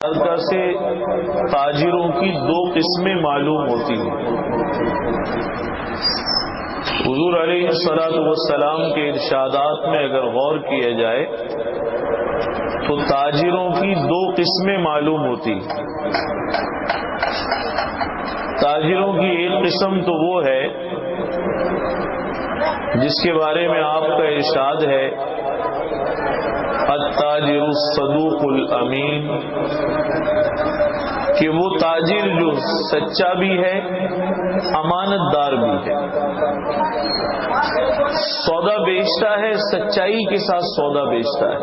کا سے تاجروں کی دو قسمیں معلوم ہوتی ہیں۔ حضور علیہ الصلوۃ والسلام کے ارشادات میں اگر غور کیا جائے تو تاجروں کی دو قسمیں معلوم ہوتی ہیں۔ تاجروں کی ایک قسم تو وہ ہے جس کے بارے میں آپ کا ارشاد ہے التاجر الصدوق الامین، کہ وہ تاجر جو سچا بھی ہے امانت دار بھی ہے، سودا بیچتا ہے سچائی کے ساتھ سودا بیچتا ہے،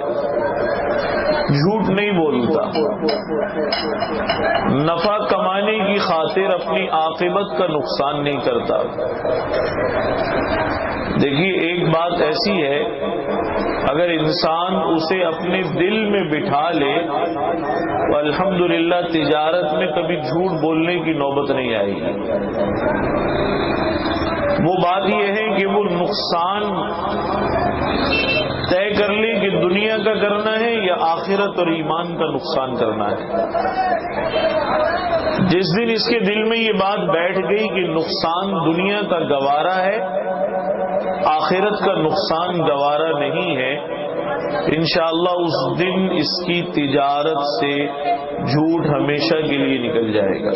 جھوٹ نہیں بولتا، نفع کمانے کی خاطر اپنی عاقبت کا نقصان نہیں کرتا۔ دیکھیے ایک بات ایسی ہے، اگر انسان اسے اپنے دل میں بٹھا لے تو الحمدللہ تجارت میں کبھی جھوٹ بولنے کی نوبت نہیں آئے گی۔ وہ بات یہ ہے کہ وہ نقصان طے کر لے کہ دنیا کا کرنا ہے یا آخرت اور ایمان کا نقصان کرنا ہے۔ جس دن اس کے دل میں یہ بات بیٹھ گئی کہ نقصان دنیا کا گوارا ہے، آخرت کا نقصان گوارا نہیں ہے، انشاءاللہ اس دن اس کی تجارت سے جھوٹ ہمیشہ کے لیے نکل جائے گا۔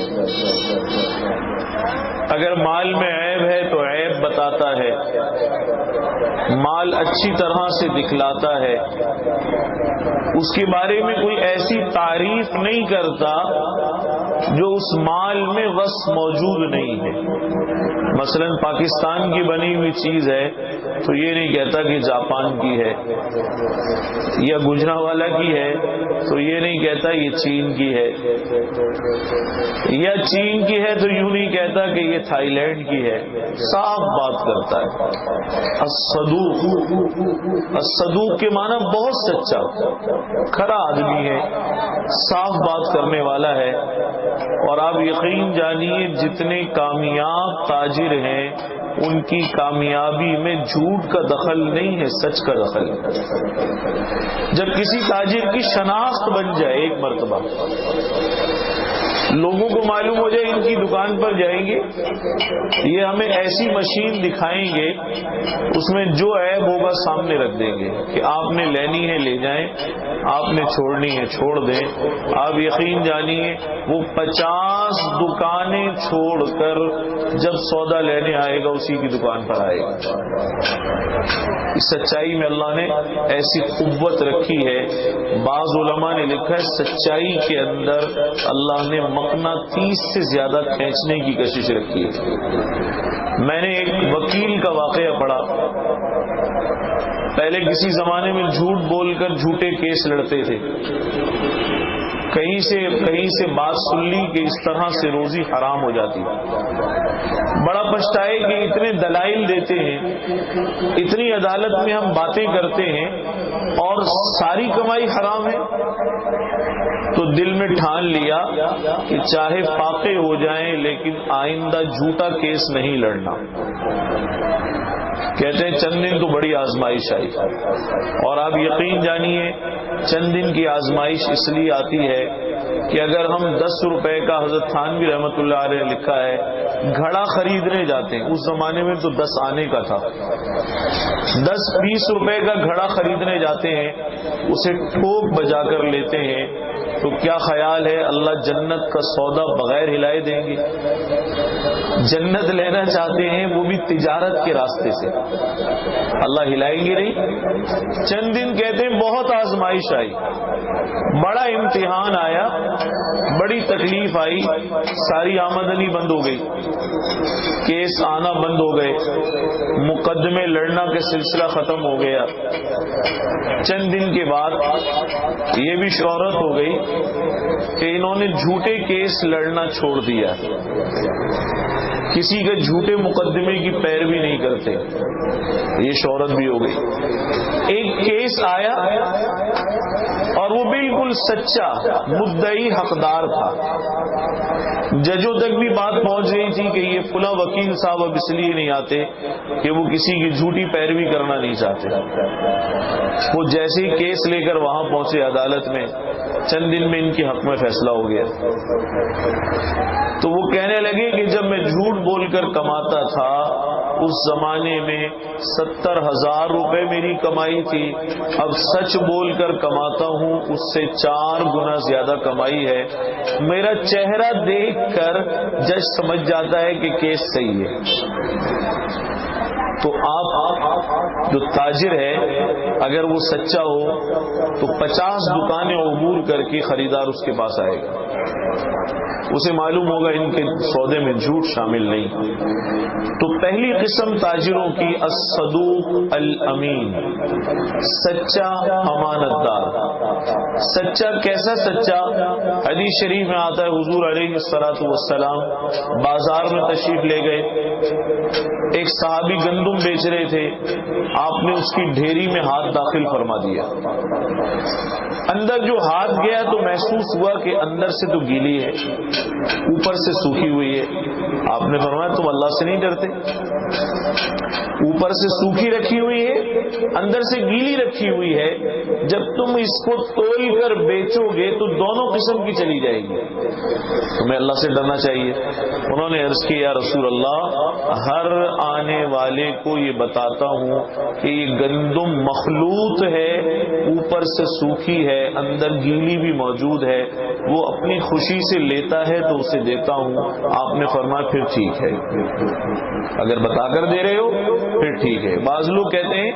اگر مال میں عیب ہے تو عیب بتاتا ہے، مال اچھی طرح سے دکھلاتا ہے، اس کے بارے میں کوئی ایسی تعریف نہیں کرتا جو اس مال میں وصف موجود نہیں ہے۔ مثلا پاکستان کی بنی ہوئی چیز ہے تو یہ نہیں کہتا کہ جاپان کی ہے، یا گجرانوالہ کی ہے تو یہ نہیں کہتا یہ چین کی ہے، یا چین کی ہے تو یوں نہیں کہتا کہ یہ تھائی لینڈ کی ہے، صاف بات کرتا ہے۔ الصدوق کے معنی بہت سچا، کھرا آدمی ہے، صاف بات کرنے والا ہے۔ اور آپ یقین جانیے جتنے کامیاب تاجر ہیں ان کی کامیابی میں جھوٹ کا دخل نہیں ہے، سچ کا دخل ہے۔ جب کسی تاجر کی شناخت بن جائے ایک مرتبہ، لوگوں کو معلوم ہو جائے ان کی دکان پر جائیں گے، یہ ہمیں ایسی مشین دکھائیں گے اس میں جو عیب ہوگا سامنے رکھ دیں گے کہ آپ نے لینی ہے لے جائیں، آپ نے چھوڑنی ہے چھوڑ دیں۔ آپ یقین جانیے وہ 50 دکانیں چھوڑ کر جب سودا لینے آئے گا اسی کی دکان پر آئے گا۔ اس سچائی میں اللہ نے ایسی قوت رکھی ہے، بعض علماء نے لکھا ہے سچائی کے اندر اللہ نے مقناطیس سے زیادہ کھینچنے کی کوشش رکھی ہے۔ میں نے ایک وکیل کا واقعہ پڑھا، پہلے کسی زمانے میں جھوٹ بول کر جھوٹے کیس لڑتے تھے، کہیں سے بات سن لی کہ اس طرح سے روزی حرام ہو جاتی، بڑا پچھتائے کہ اتنے دلائل دیتے ہیں، اتنی عدالت میں ہم باتیں کرتے ہیں اور ساری کمائی حرام ہے۔ تو دل میں ٹھان لیا کہ چاہے فاقے ہو جائیں لیکن آئندہ جھوٹا کیس نہیں لڑنا۔ کہتے ہیں چند دن تو بڑی آزمائش آئی، اور آپ یقین جانیے چند دن کی آزمائش اس لیے آتی ہے کہ اگر ہم 10 روپے کا، حضرت تھانوی رحمۃ اللہ علیہ نے لکھا ہے، گھڑا خریدنے جاتے ہیں، اس زمانے میں تو 10 آنے کا تھا، 10-20 روپے کا گھڑا خریدنے جاتے ہیں، اسے ٹھوک بجا کر لیتے ہیں، تو کیا خیال ہے اللہ جنت کا سودا بغیر ہلائے دیں گے؟ جنت لینا چاہتے ہیں وہ بھی تجارت کے راستے سے، اللہ ہلائیں گے نہیں؟ چند دن کہتے ہیں بہت آزمائش آئی، بڑا امتحان آیا، بڑی تکلیف آئی، ساری آمدنی بند ہو گئی، کیس آنا بند ہو گئے، مقدمے لڑنا کا سلسلہ ختم ہو گیا۔ چند دن کے بعد یہ بھی شہرت ہو گئی کہ انہوں نے جھوٹے کیس لڑنا چھوڑ دیا، کسی کے جھوٹے مقدمے کی پیروی نہیں کرتے، یہ شہرت بھی ہو گئی۔ ایک کیس آیا اور وہ بالکل سچا مدعی حقدار تھا، ججوں تک بھی بات پہنچ گئی تھی کہ یہ فلاں وکیل صاحب اب اس لیے نہیں آتے کہ وہ کسی کی جھوٹی پیروی کرنا نہیں چاہتے۔ وہ جیسے ہی کیس لے کر وہاں پہنچے عدالت میں، چند دن میں ان کے حق میں فیصلہ فیصلہ ہو گیا۔ تو وہ کہنے لگے کہ جب میں جھوٹ بول کر کماتا تھا اس زمانے میں 70,000 روپے میری کمائی تھی، اب سچ بول کر کماتا ہوں اس سے 4 گنا زیادہ کمائی ہے۔ میرا چہرہ دیکھ کر جج سمجھ جاتا ہے کہ کیس صحیح ہے۔ تو آپ جو تاجر ہے اگر وہ سچا ہو تو 50 دکانیں عبور کر کے خریدار اس کے پاس آئے گا، اسے معلوم ہوگا ان کے سودے میں جھوٹ شامل نہیں۔ تو پہلی قسم تاجروں کی الصدوق الامین، سچا امانت دار۔ سچا کیسا سچا؟ حدیث شریف میں آتا ہے حضور علیہ الصلوۃ والسلام بازار میں تشریف لے گئے، ایک صحابی گندم بیچ رہے تھے، آپ نے اس کی ڈھیری میں ہاتھ داخل فرما دیا، اندر جو ہاتھ گیا تو محسوس ہوا کہ اندر سے تو گیلی ہے اوپر سے سوکھی ہوئی ہے۔ آپ نے فرمایا تم اللہ سے نہیں ڈرتے؟ اوپر سے سوکھی رکھی ہوئی ہے اندر سے گیلی رکھی ہوئی ہے، جب تم اس کو تول کر بیچو گے تو دونوں قسم کی چلی جائے گی، تمہیں اللہ سے ڈرنا چاہیے۔ انہوں نے عرض کیا یا رسول اللہ ہر آنے والے کو یہ بتاتا ہوں کہ یہ گندم مخلوط ہے، اوپر سے سوکھی ہے اندر گیلی بھی موجود ہے، وہ اپنی خوشی سے لیتا ہے تو اسے دیتا ہوں۔ آپ نے فرمایا پھر ٹھیک ہے، اگر بتا کر دے رہے ہو پھر ٹھیک ہے۔ بعض لوگ کہتے ہیں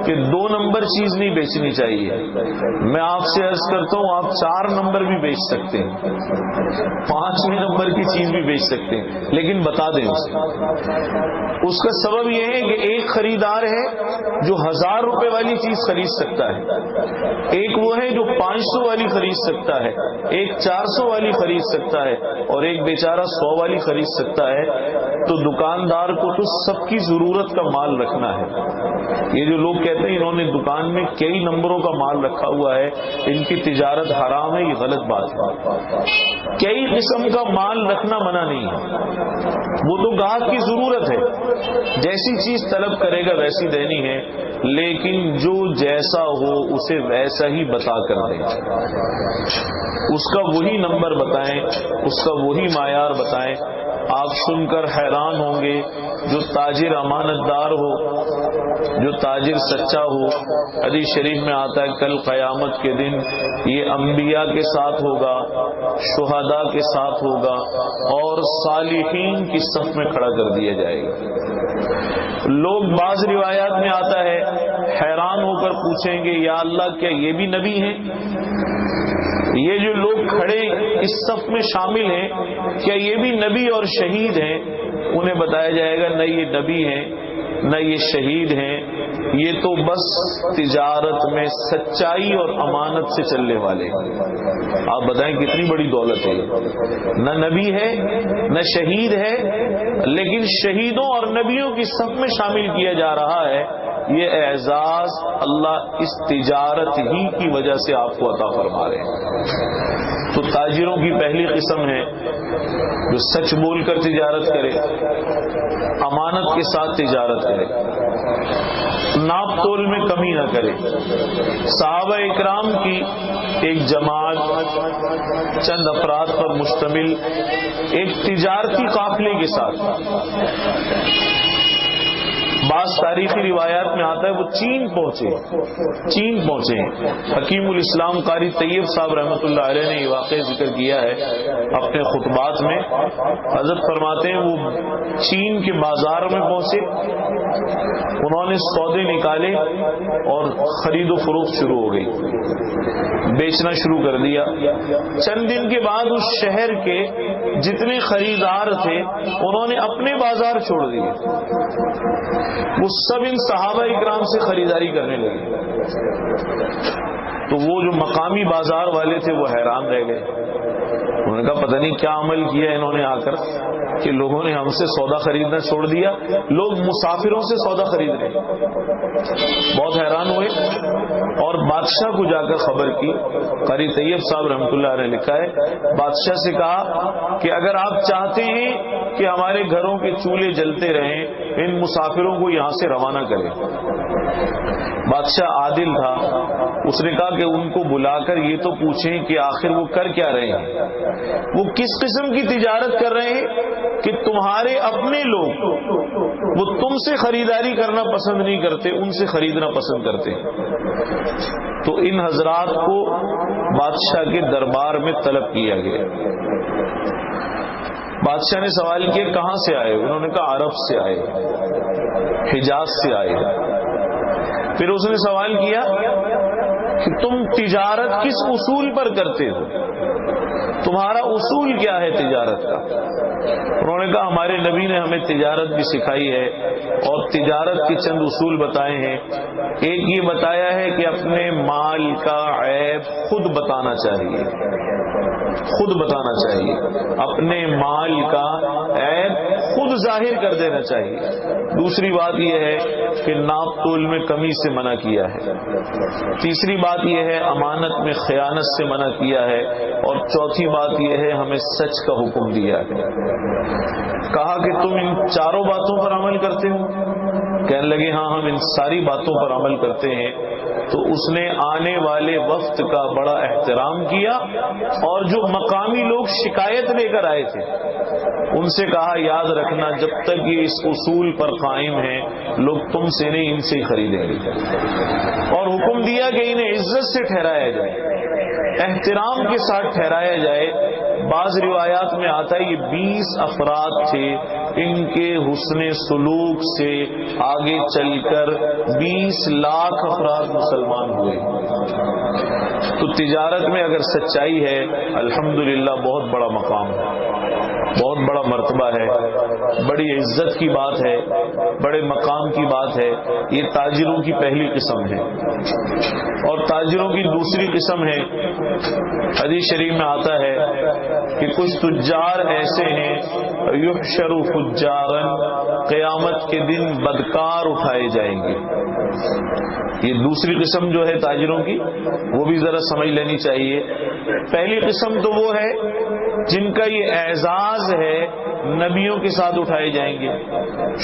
کہ 2 نمبر چیز نہیں بیچنی چاہیے، میں آپ سے عرض کرتا ہوں آپ 4 نمبر بھی بیچ سکتے ہیں، 5ویں نمبر کی چیز بھی بیچ سکتے ہیں، لیکن بتا دیں اسے۔ اس کا سبب یہ ہے کہ ایک خریدار ہے جو 1000 روپے والی چیز خرید سکتا ہے، ایک وہ ہے جو 500 والی خرید سکتا ہے، ایک 400 والی خرید سکتا ہے، اور ایک بیچارہ 100 والی خرید سکتا ہے۔ تو دکاندار کو تو سب کی ضرورت کا مال رکھنا ہے۔ یہ جو لوگ کہتے ہیں انہوں نے دکان میں کئی نمبروں کا مال رکھا ہوا ہے، ان کی تجارت حرام ہے، یہ غلط بات ہے۔ کئی قسم کا مال رکھنا منع نہیں ہے، وہ تو گاہک کی ضرورت ہے، جیسی چیز طلب کرے گا ویسی دینی ہے، لیکن جو جیسا ہو اسے ویسا ہی بتا کر دیں، اس کا وہی نمبر بتائیں، اس کا وہی معیار بتائیں۔ آپ سن کر حیران ہوں گے، جو تاجر امانت دار ہو، جو تاجر سچا ہو، حدیث شریف میں آتا ہے کل قیامت کے دن یہ انبیاء کے ساتھ ہوگا، شہداء کے ساتھ ہوگا، اور صالحین کی صف میں کھڑا کر دیا جائے گا۔ لوگ بعض روایات میں آتا ہے حیران ہو کر پوچھیں گے یا اللہ کیا یہ بھی نبی ہیں؟ یہ جو لوگ کھڑے اس صف میں شامل ہیں کیا یہ بھی نبی اور شہید ہیں؟ انہیں بتایا جائے گا نہ یہ نبی ہیں نہ یہ شہید ہیں، یہ تو بس تجارت میں سچائی اور امانت سے چلنے والے ہیں۔ آپ بتائیں کتنی بڑی دولت ہے، نہ نبی ہے نہ شہید ہے، لیکن شہیدوں اور نبیوں کی صف میں شامل کیا جا رہا ہے۔ یہ اعزاز اللہ اس تجارت ہی کی وجہ سے آپ کو عطا فرما رہے ہیں۔ تو تاجروں کی پہلی قسم ہے جو سچ بول کر تجارت کرے، امانت کے ساتھ تجارت کرے، ناپ تول میں کمی نہ کرے۔ صحابہ اکرام کی ایک جماعت چند افراد پر مشتمل ایک تجارتی قافلے کے ساتھ بعض تاریخی روایات میں آتا ہے وہ چین پہنچے۔ حکیم الاسلام قاری طیب صاحب رحمۃ اللہ علیہ نے یہ واقعہ ذکر کیا ہے اپنے خطبات میں۔ حضرت فرماتے ہیں وہ چین کے بازار میں پہنچے، انہوں نے سودے نکالے اور خرید و فروخت شروع ہو گئی، بیچنا شروع کر دیا۔ چند دن کے بعد اس شہر کے جتنے خریدار تھے انہوں نے اپنے بازار چھوڑ دیے، وہ سب ان صحابہ اکرام سے خریداری کرنے لگے۔ تو وہ جو مقامی بازار والے تھے وہ حیران رہ گئے، انہوں نے کہا پتہ نہیں کیا عمل کیا انہوں نے آ کر کہ لوگوں نے ہم سے سودا خریدنا چھوڑ دیا، لوگ مسافروں سے سودا خرید رہے۔ بہت حیران ہوئے اور بادشاہ کو جا کر خبر کی۔ قاری طیب صاحب رحمۃ اللہ علیہ نے لکھا ہے بادشاہ سے کہا کہ اگر آپ چاہتے ہیں کہ ہمارے گھروں کے چولہے جلتے رہیں ان مسافروں کو یہاں سے روانہ کرے۔ بادشاہ عادل تھا، اس نے کہا کہ ان کو بلا کر یہ تو پوچھیں کہ آخر وہ کر کیا رہے ہیں، وہ کس قسم کی تجارت کر رہے ہیں کہ تمہارے اپنے لوگ وہ تم سے خریداری کرنا پسند نہیں کرتے، ان سے خریدنا پسند کرتے۔ تو ان حضرات کو بادشاہ کے دربار میں طلب کیا گیا۔ بادشاہ نے سوال کیا کہاں سے آئے؟ انہوں نے کہا عرب سے آئے، حجاز سے آئے۔ پھر اس نے سوال کیا کہ تم تجارت کس اصول پر کرتے ہو، تمہارا اصول کیا ہے تجارت کا؟ انہوں نے کہا ہمارے نبی نے ہمیں تجارت بھی سکھائی ہے اور تجارت کے چند اصول بتائے ہیں۔ ایک یہ بتایا ہے کہ اپنے مال کا عیب خود بتانا چاہیے، خود بتانا چاہیے، اپنے مال کا عیب خود ظاہر کر دینا چاہیے۔ دوسری بات یہ ہے کہ ناپ تول میں کمی سے منع کیا ہے۔ تیسری بات یہ ہے امانت میں خیانت سے منع کیا ہے، اور چوتھی بات یہ ہے ہمیں سچ کا حکم دیا ہے۔ کہا کہ تم ان چاروں باتوں پر عمل کرتے ہو؟ کہنے لگے ہاں ہم ان ساری باتوں پر عمل کرتے ہیں۔ تو اس نے آنے والے وفد کا بڑا احترام کیا، اور جو مقامی لوگ شکایت لے کر آئے تھے ان سے کہا یاد رکھنا جب تک یہ اس اصول پر قائم ہیں لوگ تم سے نہیں ان سے ہی خریدیں گے، اور حکم دیا کہ انہیں عزت سے ٹھہرایا جائے، احترام کے ساتھ ٹھہرایا جائے۔ بعض روایات میں آتا ہے یہ 20 افراد تھے، ان کے حسن سلوک سے آگے چل کر 20 لاکھ افراد مسلمان ہوئے۔ تو تجارت میں اگر سچائی ہے الحمدللہ بہت بڑا مقام ہے، بہت بڑا مرتبہ ہے، بڑی عزت کی بات ہے، بڑے مقام کی بات ہے۔ یہ تاجروں کی پہلی قسم ہے، اور تاجروں کی دوسری قسم ہے، حدیث شریف میں آتا ہے کہ کچھ تجار ایسے ہیں یحشر فجارا، قیامت کے دن بدکار اٹھائے جائیں گے۔ یہ دوسری قسم جو ہے تاجروں کی وہ بھی ذرا سمجھ لینی چاہیے۔ پہلی قسم تو وہ ہے جن کا یہ اعزاز ہے، نبیوں کے ساتھ اٹھائے جائیں گے،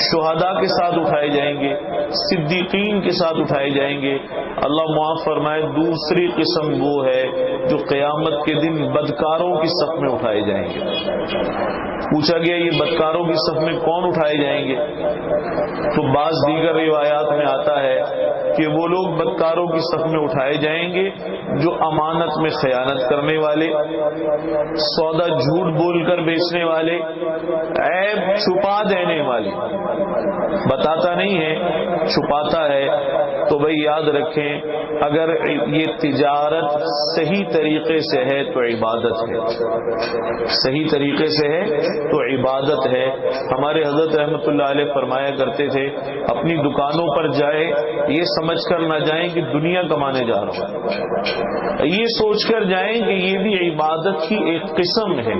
شہداء کے ساتھ اٹھائے جائیں گے، صدیقین کے ساتھ اٹھائے جائیں گے۔ اللہ معاف فرمائے دوسری قسم وہ ہے جو قیامت کے دن بدکاروں کی صف میں اٹھائے جائیں گے۔ پوچھا گیا یہ بدکاروں کی صف میں کون اٹھائے جائیں گے؟ تو بعض دیگر روایات میں آتا ہے کہ وہ لوگ بدکاروں کی صف میں اٹھائے جائیں گے جو امانت میں خیانت کرنے والے، سودا جھوٹ بول کر بیچنے والے، عیب چھپا دینے والے، بتاتا نہیں ہے چھپاتا ہے۔ تو بھئی یاد رکھیں اگر یہ تجارت صحیح طریقے سے ہے تو عبادت ہے، صحیح طریقے سے ہے تو عبادت ہے۔ ہمارے حضرت رحمت اللہ علیہ فرمایا کرتے تھے اپنی دکانوں پر جائے یہ سمجھ کر نہ جائیں کہ دنیا کمانے جا رہا ہوں، یہ سوچ کر جائیں کہ یہ بھی عبادت کی ایک قسم ہے،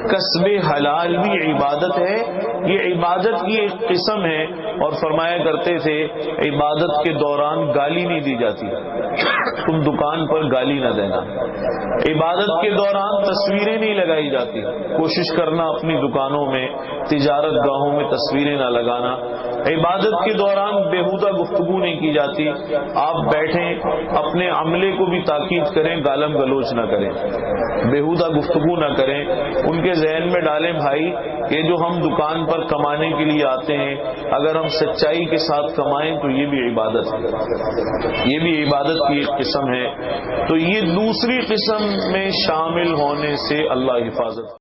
کسب حلال بھی عبادت ہے، یہ عبادت کی ایک قسم ہے۔ اور فرمایا کرتے تھے عبادت کے دوران گالی نہیں دی جاتی، تم دکان پر گالی نہ دینا۔ عبادت کے دوران تصویریں نہیں لگائی جاتی، کوشش کرنا اپنی دکانوں میں تجارت گاہوں میں تصویریں نہ لگانا۔ عبادت کے دوران بیہودہ گفتگو نہیں کی جاتی، آپ بیٹھیں اپنے عملے کو بھی تاکید کریں، گالم گلوچ نہ کریں، بیہودہ گفتگو نہ کریں، ان کے ذہن میں ڈالیں بھائی یہ جو ہم دکان پر کمانے کے لیے آتے ہیں اگر ہم سچائی کے ساتھ کمائیں تو یہ بھی عبادت ہے، یہ بھی عبادت کی ایک قسم ہے۔ تو یہ دوسری قسم میں شامل ہونے سے اللہ حفاظت